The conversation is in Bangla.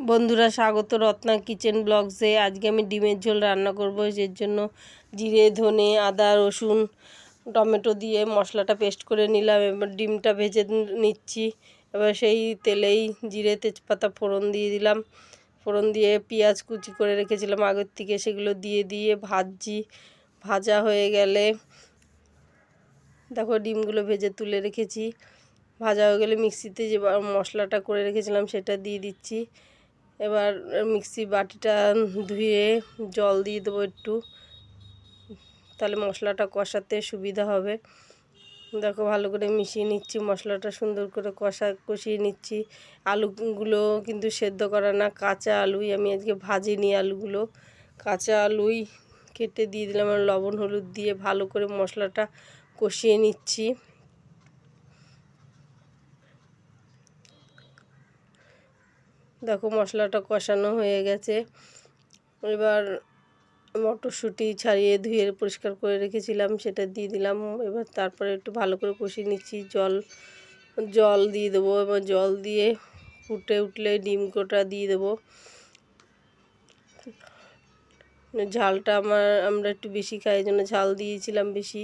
বন্ধুরা স্বাগত রত্না কিচেন ব্লগসে। আজকে আমি ডিমের ঝোল রান্না করব। এর জন্য জিরে, ধনে, আদা, রসুন, টমেটো দিয়ে মশলাটা পেস্ট করে নিলাম। এবার ডিমটা ভেজে নিচ্ছি। এবার সেই তেলেই জিরে, তেজপাতা ফোড়ন দিয়ে দিলাম। ফোড়ন দিয়ে পেঁয়াজ কুচি করে রেখেছিলাম আগের থেকে, সেগুলো দিয়ে ভাজছি। ভাজা হয়ে গেলে দেখো ডিমগুলো ভেজে তুলে রেখেছি। ভাজা হয়ে গেলে মিক্সিতে যে মশলাটা করে রেখেছিলাম সেটা দিয়ে দিচ্ছি। এবার মিক্সি বাটিটা ধুয়ে জল দিয়ে দেবো একটু, তাহলে মশলাটা কষাতে সুবিধা হবে। দেখো ভালো করে মিশিয়ে নিচ্ছি, মশলাটা সুন্দর করে কষিয়ে নিচ্ছি। আলুগুলো কিন্তু সেদ্ধ করা না, কাঁচা আলুই আমি আজকে ভাজিনি। আলুগুলো কাঁচা আলুই কেটে দিয়ে দিলাম। লবণ হলুদ দিয়ে ভালো করে মশলাটা কষিয়ে নিচ্ছি। দেখো মশলাটা কষানো হয়ে গেছে। এবার মটরশুঁটি ছাড়িয়ে ধুয়ে পরিষ্কার করে রেখেছিলাম, সেটা দিয়ে দিলাম। এবার তারপরে একটু ভালো করে কষিয়ে নিচ্ছি। জল দিয়ে দেবো। এবার জল দিয়ে ফুটে উঠলে ডিম কোটা দিয়ে দেবো। ঝালটা আমরা একটু বেশি খাই, এই জন্য ঝাল দিয়েছিলাম বেশি।